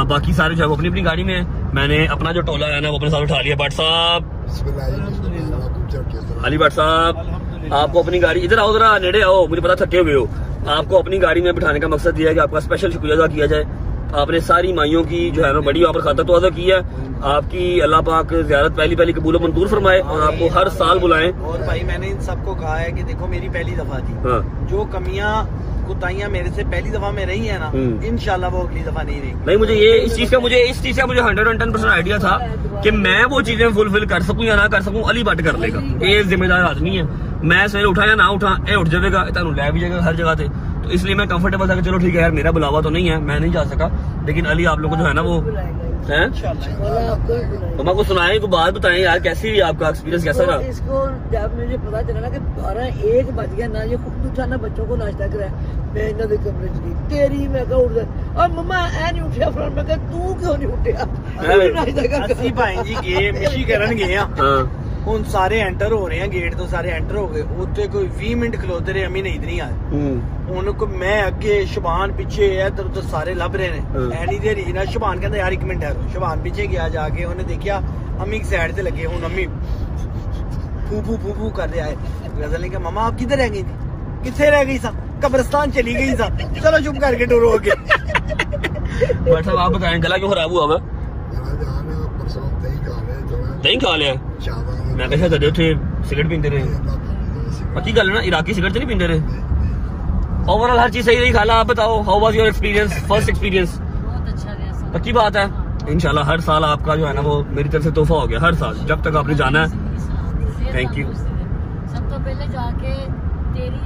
बाकी सारे जो है अपनी अपनी गाड़ी में है। मैंने अपना जो टोला है ना वो अपने साथ उठा लिया। भट्ट साहब, अली भट्ट साहब, आपको अपनी गाड़ी, इधर आओ जरा, नेड़े आओ, मुझे पता थके हुए हो। आपको अपनी गाड़ी में बिठाने का मकसद ये है कि आपका स्पेशल शुक्रिया अदा किया जाए। आपने सारी माइयों की जो है ना बड़ी वहाँ पर खाता तो अदा किया। आपकी अल्लाह पाक ज़ियारत पहली कबूल मंजूर फरमाए और आपको हर साल बुलाएं। और भाई मैंने इन सबको कहा है कि देखो मेरी पहली दफा थी। हाँ। जो कमियां कुताइयां मेरे से पहली दफा में रही है ना, इंशाल्लाह वो अगली दफा नहीं रही। नहीं, मुझे इस चीज का मुझे 110% आइडिया था कि मैं वो चीजें फुलफिल कर सकूं या ना कर सकूं, अली भट्ट कर लेगा। ये जिम्मेदार आदमी है। मैं सवेरे उठा या ना उठा, ये उठ जाएगा, तुम लै भी जाएगा हर जगह से। तो इसलिए मैं कंफर्टेबल था कि चलो ठीक है यार, मेरा बुलावा तो नहीं है, मैं नहीं जा सका, लेकिन अली आप लोग को जो है ना वो है मम्मा को सुनाए, को बात बताएं यार, कैसी रही आपका एक्सपीरियंस, कैसा रहा? इसको जब मुझे पता चला ना कि 12-1 बज गया ना, ये खुद उठा ना बच्चों को नाश्ता कराया, मैं इन्होंने कमरे च गई तेरी, मैं कहा उठ जाए और मम्मा ऐ नहीं उठा फिर मैं कहा तू क्यों नहीं उठा? ਅਸੀਂ ਭਾਈ ਜੀ ਗਏ ਮਿਸ਼ੀ ਕਰਨ ਗਏ ਆ। ਹੁਣ ਸਾਰੇ ਐਂਟਰ ਹੋ ਰਹੇ ਆ, ਗੇਟ ਤੋਂ ਸਾਰੇ ਐਂਟਰ ਹੋ ਗਏ। ਉੱਥੇ ਕੋਈ 20 ਮਿੰਟ ਖਲੋਤੇ ਰਹੇ, ਅਮੀ ਨਹੀਂ ਆਏ। ਹੁਣ ਕੋ ਮੈਂ ਅੱਗੇ, ਸ਼ਬਾਨ ਪਿੱਛੇ, ਇੱਧਰ ਉੱਧਰ ਸਾਰੇ ਲੱਭ ਰਹੇ ਨੇ। ਐਨੀ ਦੇਰ ਹੀ ਨਾ ਸ਼ਬਾਨ ਕਹਿੰਦਾ ਯਾਰ 1 ਮਿੰਟ ਠਹਿਰੋ। ਸ਼ਬਾਨ ਪਿੱਛੇ ਗਿਆ, ਜਾ ਕੇ ਉਹਨੇ ਦੇਖਿਆ ਅਮੀ ਇੱਕ ਸਾਈਡ ਤੇ ਲੱਗੇ। ਹੁਣ ਅਮੀ फू करते आए। गजल ने कहा मम्मा आप किधर रह गई थी? किथे रह गई सा? कब्रिस्तान चली गई सा। चलो चुप करके डोरो हो गए। साहब आप बताएं गला क्यों खराब हुआ? दही खा लिया? मैं कैसे थे सिगरेट पीते रहे? पक्की गल है ना, इराकी सिगरेट तो नहीं पींदे रहे? ओवरऑल हर चीज सही रही खाला, आप बताओ how was your experience, first experience? बहुत अच्छा गया। पक्की बात है, इंशाल्लाह हर साल आपका जो है ना वो मेरी तरफ से तोहफा हो गया, हर साल जब तक आपने जाना है। Thank you. सब तो पहले जाके तेरी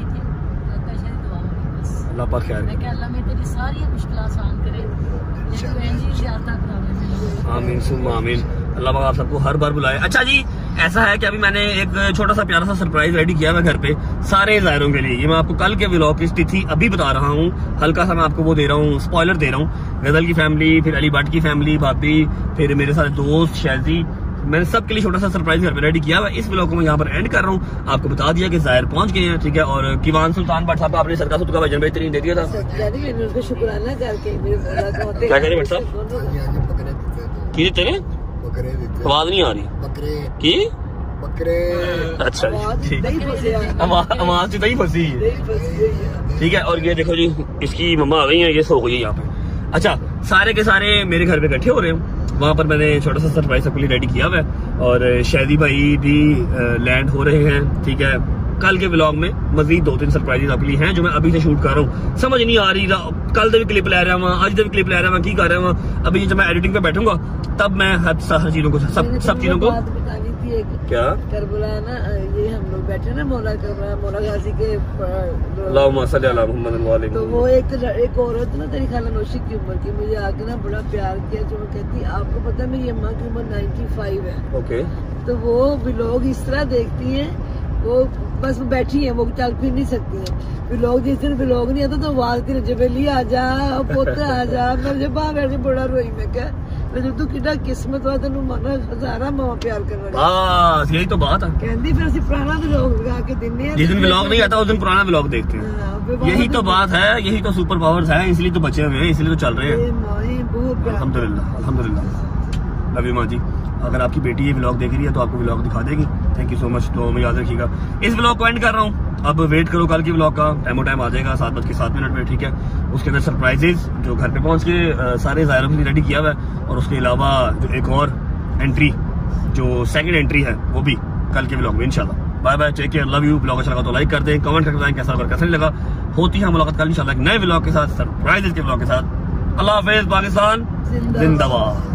दुआ मांगी बस। अल्लाह पाक खैर मैं करे। कह अल्लाह में तेरी सारी मुश्किल आसान करे, लेकिन बहन जी ज़्यादा करावे। आमीन सुम्मा आमीन। अल्लाह पाक आप सबको हर बार बुलाए। अच्छा जी, ऐसा है कि अभी मैंने एक छोटा सा प्यारा सा सरप्राइज रेडी किया है घर पे सारे ज़ायरों के लिए। ये मैं आपको कल के व्लॉग की तिथि अभी बता रहा हूँ, हल्का सा मैं आपको वो दे रहा हूँ, स्पॉइलर दे रहा हूँ। गजल की फैमिली, फिर अली भट्ट की फैमिली, भाभी, फिर मेरे सारे दोस्त, शैजी, मैंने सबके लिए छोटा सा सरप्राइज घर पे रेडी किया है। इस व्लॉग को मैं यहाँ पर एंड कर रहा हूँ। आपको बता दिया कि ज़ाहिर पहुंच गए हैं, ठीक है। और किवान सुल्तान भट्ट साहब आपने सरका सुतका भजन बेहतरीन दे दिया था। मैंने उसका शुक्राना करके मेरे मौला को होते क्या कह रहे भट्ट साहब? की देते ने? आवाज नहीं आ रही की? अच्छा जी, ठीक। आवाज तो ही फंसी है, ठीक है। और ये देखो जी, इसकी मम्मा आ गई है, ये सो गई है यहाँ पे। अच्छा, सारे के सारे मेरे घर पे इकट्ठे हो रहे हैं, वहाँ पर मैंने छोटा सा सरप्राइज सबके लिए रेडी किया हुआ है। और शादी भाई भी लैंड हो रहे हैं, ठीक है। कल के व्लॉग में मजीद 2-3 सरप्राइजेस आपके लिए हैं जो मैं अभी से शूट कर रहा हूँ। समझ नहीं आ रही, कल भी क्लिप लै रहा हूँ, आज भी क्लिप लै रहा हूँ, की कर रहा हूँ। अभी जब मैं एडिटिंग पे बैठूंगा तब मैं हर चीजों को सब चीजों को क्या करबला ना, ये हम लोग बैठे ना मौला करबला, मौला गाजी के अल्लाहुम्मा सल्ली अला मुहम्मद व आले तो वो एक औरत ना तेरी खाला नौशी की उम्र की मुझे आके ना बड़ा प्यार किया, जो वो कहती आपको पता है मेरी अम्मा की उम्र 95 है। ओके। तो वो व्लॉग इस तरह देखती हैं, वो बस वो बैठी है, वो चल फिर नहीं सकती है। व्लॉग जिस दिन व्लॉग नहीं आता तो आवाज दी जबेली आ जा, पोता आ जा, मैं जब बाहर बैठ के बड़ा रोई। मैं क्या जब तू कितना किस्मत हुआ तेन मना हजारा मां प्यार करना। बस यही तो बात है। कहती फिर असं पुराना व्लॉग लगा के दिने हैं, जिस दिन व्लॉग नहीं आता उस दिन पुराना व्लॉग देखते हैं। यही तो बात है, यही तो सुपर पावर्स है, इसलिए तो बचे हुए हैं, इसलिए तो चल रहे हैं। अल्हम्दुलिल्लाह अल्हम्दुलिल्लाह। लव यू माँ जी। अगर आपकी बेटी ये व्लॉग देख रही है तो आपको व्लॉग दिखा देगी। Thank you so much. तो मैं याद रखिएगा, इस व्लॉग को एंड कर रहा हूँ। अब वेट करो कल की व्लॉग का, टाइम आ जाएगा 7:07 में, ठीक है। उसके अंदर सरप्राइजेज जो घर पे पहुंच के सारे ज़ायरों के लिए रेडी किया हुआ है। और उसके अलावा जो एक और एंट्री, जो सेकंड एंट्री है, वो भी कल के व्लॉग में इंशाल्लाह। Bye bye, take care, love you. Vlog अच्छा लगा तो लाइक कर दें, कमेंट करके बताएं कैसा कैसा नहीं लगा। होती है मुलाकात कल इंशाल्लाह एक नए व्लॉग के साथ, सरप्राइजेज के व्लॉग के साथ। अल्लाह हाफिज़, पाकिस्तान जिंदाबाद।